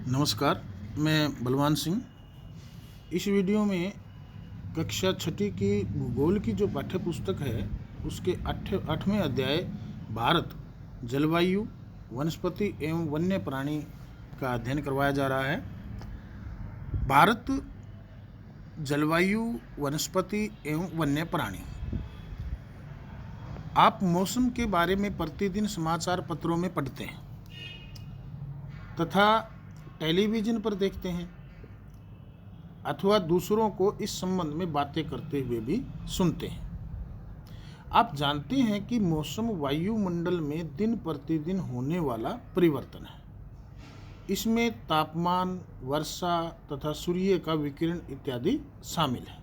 नमस्कार, मैं बलवान सिंह। इस वीडियो में कक्षा छठी की भूगोल की जो पाठ्य पुस्तक है उसके 8वें अध्याय भारत जलवायु वनस्पति एवं वन्य प्राणी का अध्ययन करवाया जा रहा है। भारत जलवायु वनस्पति एवं वन्य प्राणी। आप मौसम के बारे में प्रतिदिन समाचार पत्रों में पढ़ते हैं तथा टेलीविज़न पर देखते हैं अथवा दूसरों को इस संबंध में बातें करते हुए भी सुनते हैं। आप जानते हैं कि मौसम वायुमंडल में दिन प्रतिदिन होने वाला परिवर्तन है। इसमें तापमान, वर्षा तथा सूर्य का विकिरण इत्यादि शामिल है।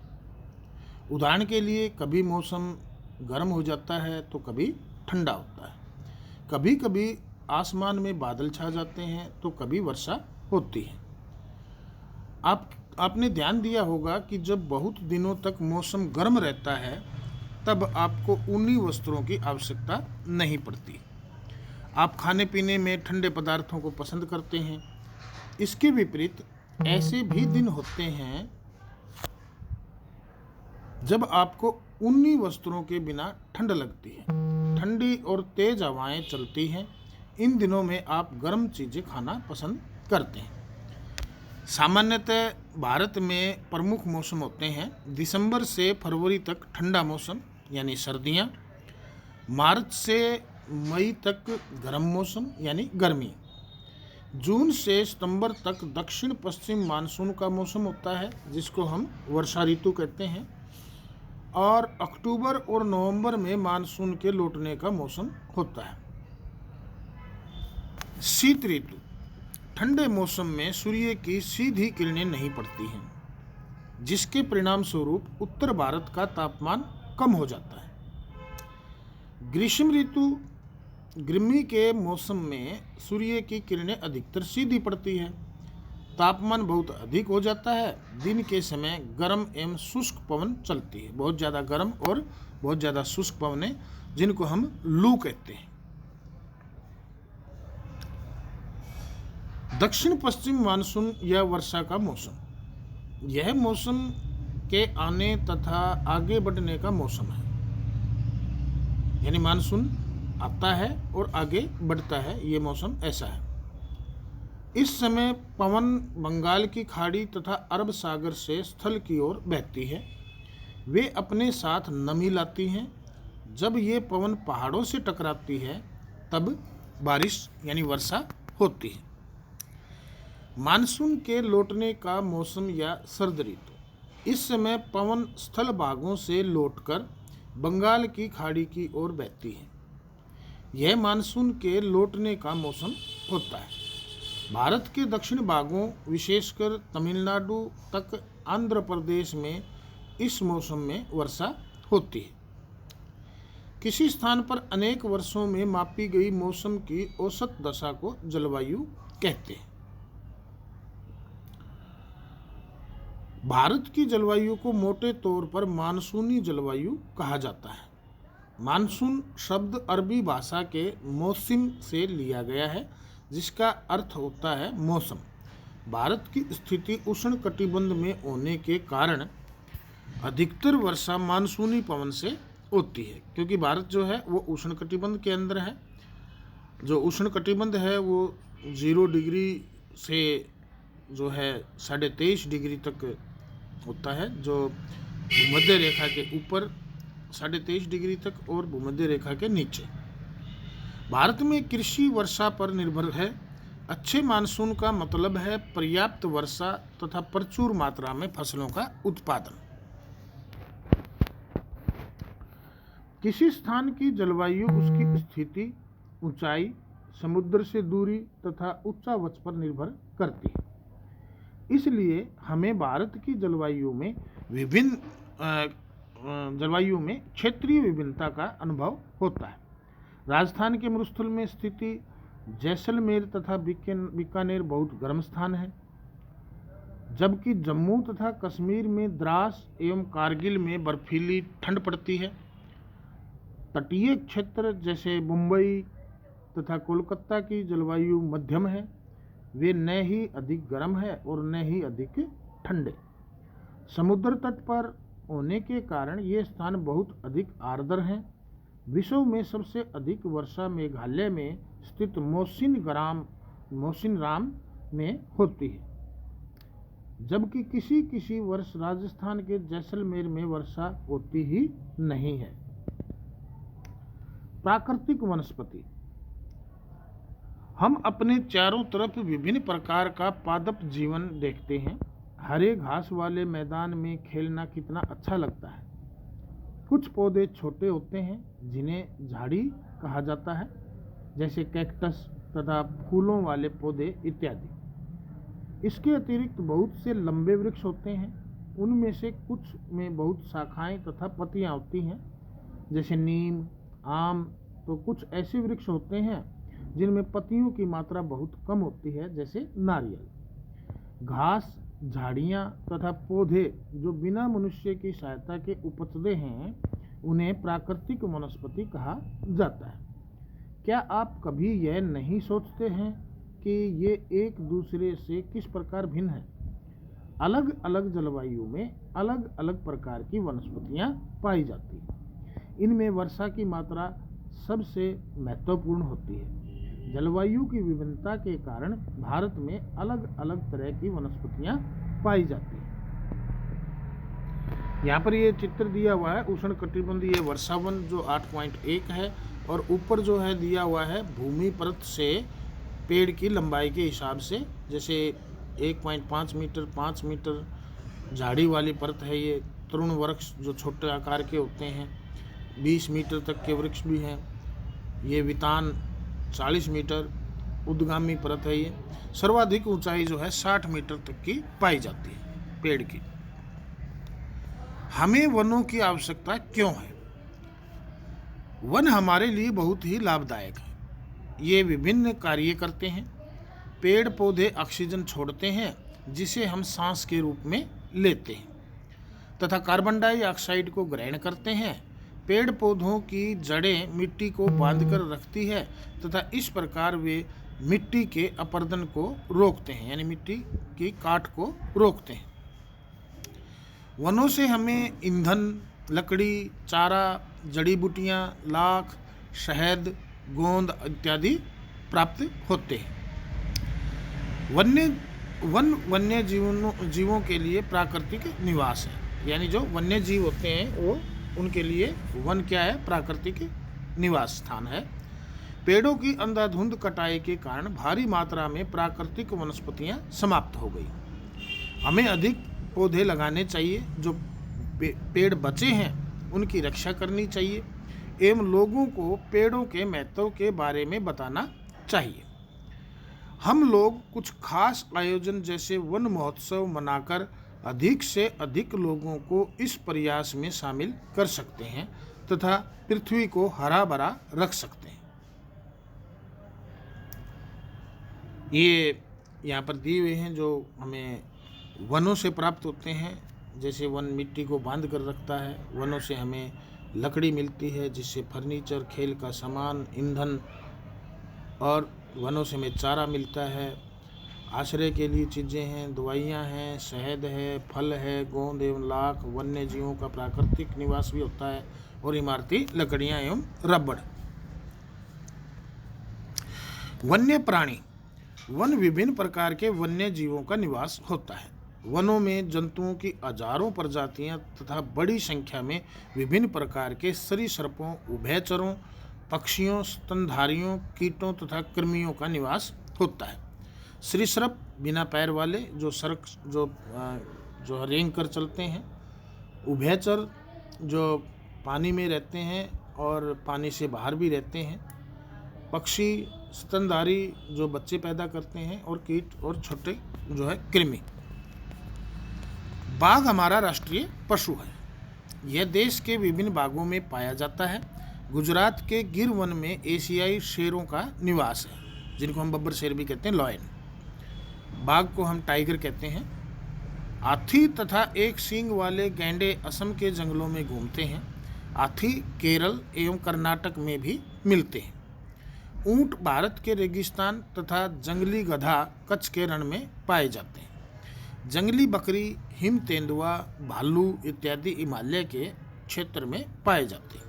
उदाहरण के लिए कभी मौसम गर्म हो जाता है तो कभी ठंडा होता है, कभी कभी आसमान में बादल छा जाते हैं तो कभी वर्षा होती है। आपने ध्यान दिया होगा कि जब बहुत दिनों तक मौसम गर्म रहता है तब आपको ऊनी वस्त्रों की आवश्यकता नहीं पड़ती। आप खाने पीने में ठंडे पदार्थों को पसंद करते हैं। इसके विपरीत ऐसे भी दिन होते हैं जब आपको ऊनी वस्त्रों के बिना ठंड लगती है। ठंडी और तेज हवाएं चलती हैं। इन दिनों में आप गर्म चीज़ें खाना पसंद करते हैं। सामान्यतः भारत में प्रमुख मौसम होते हैं दिसंबर से फरवरी तक ठंडा मौसम यानी सर्दियाँ, मार्च से मई तक गर्म मौसम यानी गर्मी, जून से सितंबर तक दक्षिण पश्चिम मानसून का मौसम होता है जिसको हम वर्षा ऋतु कहते हैं, और अक्टूबर और नवंबर में मानसून के लौटने का मौसम होता है। शीत ऋतु। ठंडे मौसम में सूर्य की सीधी किरणें नहीं पड़ती हैं, जिसके परिणाम स्वरूप उत्तर भारत का तापमान कम हो जाता है। ग्रीष्म ऋतु। गर्मी के मौसम में सूर्य की किरणें अधिकतर सीधी पड़ती है। तापमान बहुत अधिक हो जाता है। दिन के समय गर्म एवं शुष्क पवन चलती है, बहुत ज़्यादा गर्म और बहुत ज़्यादा शुष्क पवनें जिनको हम लू कहते हैं। दक्षिण पश्चिम मानसून या वर्षा का मौसम। यह मौसम के आने तथा आगे बढ़ने का मौसम है, यानी मानसून आता है और आगे बढ़ता है, ये मौसम ऐसा है। इस समय पवन बंगाल की खाड़ी तथा अरब सागर से स्थल की ओर बहती है। वे अपने साथ नमी लाती हैं। जब ये पवन पहाड़ों से टकराती है तब बारिश यानी वर्षा होती है। मानसून के लौटने का मौसम या सर्द ऋतु। इस समय पवन स्थल भागों से लौटकर बंगाल की खाड़ी की ओर बहती है। यह मानसून के लौटने का मौसम होता है। भारत के दक्षिण भागों विशेषकर तमिलनाडु तक आंध्र प्रदेश में इस मौसम में वर्षा होती है। किसी स्थान पर अनेक वर्षों में मापी गई मौसम की औसत दशा को जलवायु कहते हैं। भारत की जलवायु को मोटे तौर पर मानसूनी जलवायु कहा जाता है। मानसून शब्द अरबी भाषा के मौसिम से लिया गया है, जिसका अर्थ होता है मौसम। भारत की स्थिति उष्ण कटिबंध में होने के कारण अधिकतर वर्षा मानसूनी पवन से होती है, क्योंकि भारत जो है वो उष्ण कटिबंध के अंदर है। जो उष्ण कटिबंध है वो 0 डिग्री से जो है 23.5 डिग्री तक होता है, जो भूमध्य रेखा के ऊपर 23.5 डिग्री तक और भूमध्य रेखा के नीचे। भारत में कृषि वर्षा पर निर्भर है। अच्छे मानसून का मतलब है पर्याप्त वर्षा तथा प्रचुर मात्रा में फसलों का उत्पादन। किसी स्थान की जलवायु उसकी स्थिति, ऊंचाई, समुद्र से दूरी तथा उच्चावच पर निर्भर करती है। इसलिए हमें भारत की जलवायु में क्षेत्रीय विभिन्नता का अनुभव होता है। राजस्थान के मरुस्थल में स्थिति जैसलमेर तथा बीकानेर बहुत गर्म स्थान है, जबकि जम्मू तथा कश्मीर में द्रास एवं कारगिल में बर्फीली ठंड पड़ती है। तटीय क्षेत्र जैसे मुंबई तथा कोलकाता की जलवायु मध्यम है। वे न ही अधिक गर्म है और न ही अधिक ठंडे। समुद्र तट पर होने के कारण ये स्थान बहुत अधिक आर्द्र हैं। विश्व में सबसे अधिक वर्षा मेघालय में स्थित मौसिनराम में होती है, जबकि किसी वर्ष राजस्थान के जैसलमेर में वर्षा होती ही नहीं है। प्राकृतिक वनस्पति। हम अपने चारों तरफ विभिन्न प्रकार का पादप जीवन देखते हैं। हरे घास वाले मैदान में खेलना कितना अच्छा लगता है। कुछ पौधे छोटे होते हैं जिन्हें झाड़ी कहा जाता है, जैसे कैक्टस तथा फूलों वाले पौधे इत्यादि। इसके अतिरिक्त बहुत से लंबे वृक्ष होते हैं। उनमें से कुछ में बहुत शाखाएं तथा पत्तियां होती हैं, जैसे नीम, आम। तो कुछ ऐसे वृक्ष होते हैं जिनमें पत्तियों की मात्रा बहुत कम होती है, जैसे नारियल। घास, झाड़ियाँ तथा पौधे जो बिना मनुष्य की सहायता के उपजते हैं, उन्हें प्राकृतिक वनस्पति कहा जाता है। क्या आप कभी यह नहीं सोचते हैं कि ये एक दूसरे से किस प्रकार भिन्न है? अलग अलग जलवायु में अलग अलग प्रकार की वनस्पतियाँ पाई जाती हैं। इनमें वर्षा की मात्रा सबसे महत्वपूर्ण होती है। जलवायु की विभिन्नता के कारण भारत में अलग अलग तरह की वनस्पतियाँ पाई जाती हैं। यहाँ पर ये चित्र दिया हुआ है उष्णकटिबंधीय वर्षावन जो 8.1 है, और ऊपर जो है दिया हुआ है भूमि परत से पेड़ की लंबाई के हिसाब से, जैसे 1.5 मीटर, 5 मीटर झाड़ी वाली परत है। ये तरुण वृक्ष जो छोटे आकार के होते हैं, 20 मीटर तक के वृक्ष भी हैं। ये वितान 40 मीटर उद्गामी परत है। ये सर्वाधिक ऊंचाई जो है 60 मीटर तक की पाई जाती है पेड़ की। हमें वनों की आवश्यकता क्यों है? वन हमारे लिए बहुत ही लाभदायक है। ये विभिन्न कार्य करते हैं। पेड़ पौधे ऑक्सीजन छोड़ते हैं जिसे हम सांस के रूप में लेते हैं, तथा कार्बन डाइऑक्साइड को ग्रहण करते हैं। पेड़ पौधों की जड़ें मिट्टी को बांधकर रखती है तथा इस प्रकार वे मिट्टी के अपरदन को रोकते हैं, यानी मिट्टी की काट को रोकते हैं। वनों से हमें ईंधन, लकड़ी, चारा, जड़ी बूटियाँ, लाख, शहद, गोंद इत्यादि प्राप्त होते हैं। वन्य जीवों के लिए प्राकृतिक निवास है, यानी जो वन्य जीव होते हैं वो उनके लिए वन क्या है? प्राकृतिक निवास स्थान है। पेड़ों की अंधाधुंध कटाई के कारण भारी मात्रा में प्राकृतिक वनस्पतियां समाप्त हो गई। हमें अधिक पौधे लगाने चाहिए। जो पेड़ बचे हैं उनकी रक्षा करनी चाहिए एवं लोगों को पेड़ों के महत्व के बारे में बताना चाहिए। हम लोग कुछ खास आयोजन जैसे वन महोत्सव मनाकर अधिक से अधिक लोगों को इस प्रयास में शामिल कर सकते हैं तथा पृथ्वी को हरा भरा रख सकते हैं। ये यहाँ पर दिए हुए हैं जो हमें वनों से प्राप्त होते हैं। जैसे वन मिट्टी को बांध कर रखता है, वनों से हमें लकड़ी मिलती है जिससे फर्नीचर, खेल का सामान, ईंधन, और वनों से हमें चारा मिलता है। आश्रय के लिए चीज़ें हैं, दवाइयाँ हैं, शहद है, फल है, गोंद एवं लाख। वन्य जीवों का प्राकृतिक निवास भी होता है, और इमारती लकड़ियाँ एवं रबड़। वन्य प्राणी। वन विभिन्न प्रकार के वन्य जीवों का निवास होता है। वनों में जंतुओं की हजारों प्रजातियां तथा बड़ी संख्या में विभिन्न प्रकार के सरीसृपों, उभयचरों, पक्षियों, स्तनधारियों, कीटों तथा कृमियों का निवास होता है। सरीसृप बिना पैर वाले जो रेंग कर चलते हैं। उभयचर जो पानी में रहते हैं और पानी से बाहर भी रहते हैं। पक्षी, स्तनधारी जो बच्चे पैदा करते हैं, और कीट और छोटे जो है कृमि। बाघ हमारा राष्ट्रीय पशु है। यह देश के विभिन्न भागों में पाया जाता है। गुजरात के गिर वन में एशियाई शेरों का निवास है, जिनको हम बब्बर शेर भी कहते हैं, लॉयन। बाघ को हम टाइगर कहते हैं। हाथी तथा एक सींग वाले गैंडे असम के जंगलों में घूमते हैं। हाथी केरल एवं कर्नाटक में भी मिलते हैं। ऊंट भारत के रेगिस्तान तथा जंगली गधा कच्छ के रण में पाए जाते हैं। जंगली बकरी, हिम तेंदुआ, भालू इत्यादि हिमालय के क्षेत्र में पाए जाते हैं।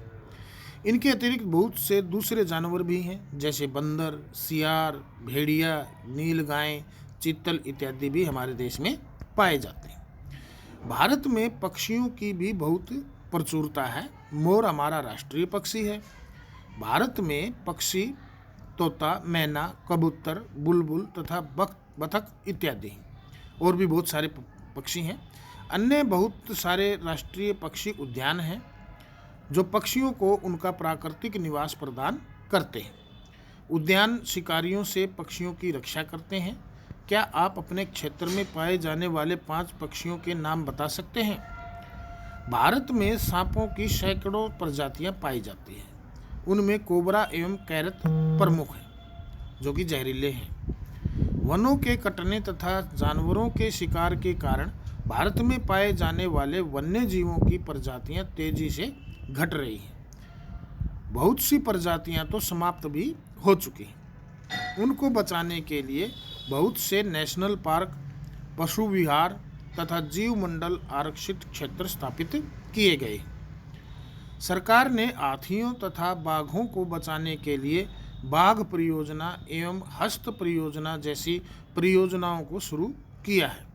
इनके अतिरिक्त बहुत से दूसरे जानवर भी हैं, जैसे बंदर, सियार, भेड़िया, नीलगाय, चीतल इत्यादि भी हमारे देश में पाए जाते हैं। भारत में पक्षियों की भी बहुत प्रचुरता है। मोर हमारा राष्ट्रीय पक्षी है। भारत में पक्षी तोता, मैना, कबूतर, बुलबुल तथा बतख इत्यादि और भी बहुत सारे पक्षी हैं। अन्य बहुत सारे राष्ट्रीय पक्षी उद्यान हैं जो पक्षियों को उनका प्राकृतिक निवास प्रदान करते हैं। उद्यान शिकारियों से पक्षियों की रक्षा करते हैं। क्या आप अपने क्षेत्र में पाए जाने वाले 5 पक्षियों के नाम बता सकते हैं? भारत में सांपों की सैकड़ों प्रजातियां पाई जाती हैं। उनमें कोबरा एवं कैरत प्रमुख हैं, जो कि जहरीले हैं। वनों के कटने तथा जानवरों के शिकार के कारण भारत में पाए जाने वाले वन्य जीवों की प्रजातियां तेजी से घट रही हैं। बहुत सी प्रजातियां तो समाप्त भी हो चुकी हैं। उनको बचाने के लिए बहुत से नेशनल पार्क, पशु विहार तथा जीव मंडल आरक्षित क्षेत्र स्थापित किए गए। सरकार ने हाथियों तथा बाघों को बचाने के लिए बाघ परियोजना एवं हस्त परियोजना जैसी परियोजनाओं को शुरू किया है।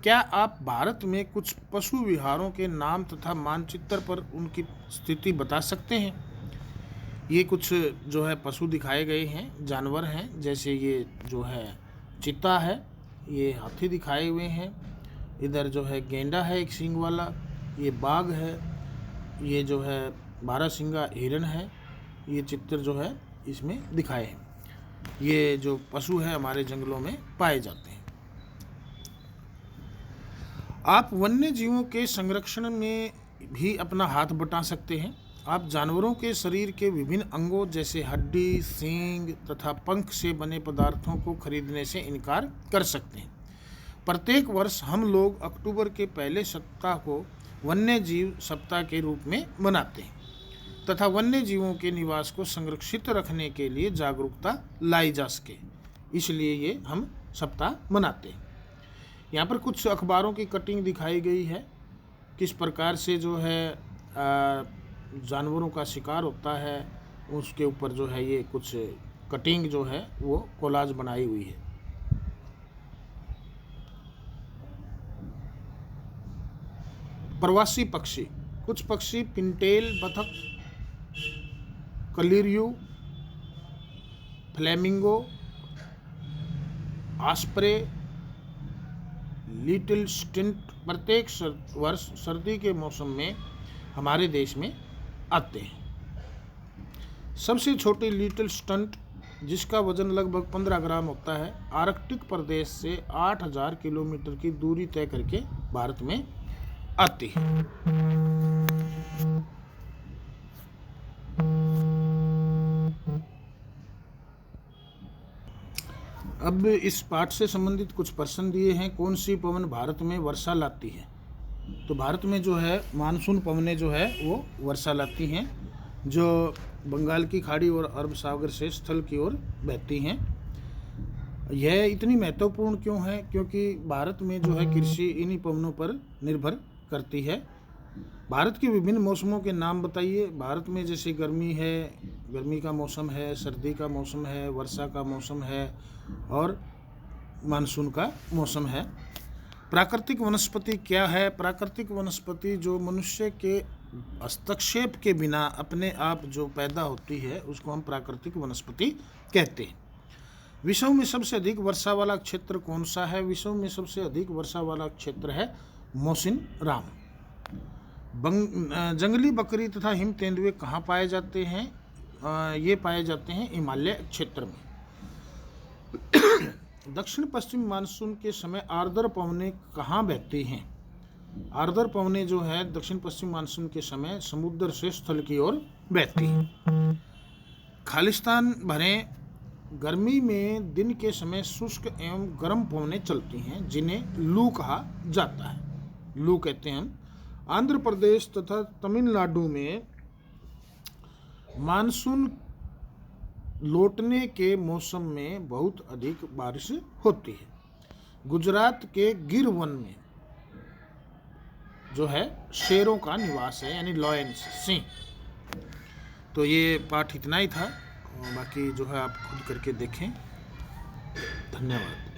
क्या आप भारत में कुछ पशु विहारों के नाम तथा मानचित्र पर उनकी स्थिति बता सकते हैं? ये कुछ जो है पशु दिखाए गए हैं, जानवर हैं, जैसे ये जो है चीता है, ये हाथी दिखाए हुए हैं, इधर जो है गेंडा है एक सींग वाला, ये बाघ है, ये जो है बारहसिंगा हिरण है। ये चित्र जो है इसमें दिखाए हैं। ये जो पशु है हमारे जंगलों में पाए जाते हैं। आप वन्य जीवों के संरक्षण में भी अपना हाथ बटा सकते हैं। आप जानवरों के शरीर के विभिन्न अंगों जैसे हड्डी, सींग तथा पंख से बने पदार्थों को खरीदने से इनकार कर सकते हैं। प्रत्येक वर्ष हम लोग अक्टूबर के पहले सप्ताह को वन्य जीव सप्ताह के रूप में मनाते हैं तथा वन्य जीवों के निवास को संरक्षित रखने के लिए जागरूकता लाई जा सके, इसलिए ये हम सप्ताह मनाते हैं। यहाँ पर कुछ अखबारों की कटिंग दिखाई गई है, किस प्रकार से जो है जानवरों का शिकार होता है, उसके ऊपर जो है ये कुछ कटिंग जो है वो कोलाज बनाई हुई है। प्रवासी पक्षी, कुछ पक्षी पिनटेल बतख, कलिरियू, फ्लेमिंगो, आस्प्रे, लिटिल स्टिंट प्रत्येक वर्ष सर्दी के मौसम में हमारे देश में आते हैं। सबसे छोटी लिटिल स्टंट, जिसका वजन लगभग 15 ग्राम होता है, आर्कटिक प्रदेश से 8000 किलोमीटर की दूरी तय करके भारत में आती है। अब इस पाठ से संबंधित कुछ प्रश्न दिए हैं। कौन सी पवन भारत में वर्षा लाती है? तो भारत में जो है मानसून पवनें जो है वो वर्षा लाती हैं, जो बंगाल की खाड़ी और अरब सागर से स्थल की ओर बहती हैं। यह इतनी महत्वपूर्ण क्यों है? क्योंकि भारत में जो है कृषि इन्हीं पवनों पर निर्भर करती है। भारत के विभिन्न मौसमों के नाम बताइए। भारत में जैसे गर्मी है, गर्मी का मौसम है, सर्दी का मौसम है, वर्षा का मौसम है और मानसून का मौसम है। प्राकृतिक वनस्पति क्या है? प्राकृतिक वनस्पति जो मनुष्य के हस्तक्षेप के बिना अपने आप जो पैदा होती है उसको हम प्राकृतिक वनस्पति कहते हैं। विश्व में सबसे अधिक वर्षा वाला क्षेत्र कौन सा है? विश्व में सबसे अधिक वर्षा वाला क्षेत्र है मौसिन राम। जंगली बकरी तथा हिम तेंदुए कहाँ पाए जाते हैं? ये पाए जाते हैं हिमालय क्षेत्र में। दक्षिण पश्चिम मानसून के समय आर्द्र पवनें कहाँ बहती हैं? आर्द्र पवनें जो है दक्षिण पश्चिम मानसून के समय समुद्र से स्थल की ओर बहती हैं। खालिस्तान भरे गर्मी में दिन के समय शुष्क एवं गर्म पवनें चलती हैं, जिन्हें लू कहा जाता है। लू कहते हैं हम। आंध्र प्रदेश तथा तमिलनाडु में मानसून लौटने के मौसम में बहुत अधिक बारिश होती है। गुजरात के गिर वन में जो है शेरों का निवास है, यानी लॉयंस, सिंह। तो ये पाठ इतना ही था, बाकी जो है आप खुद करके देखें। धन्यवाद।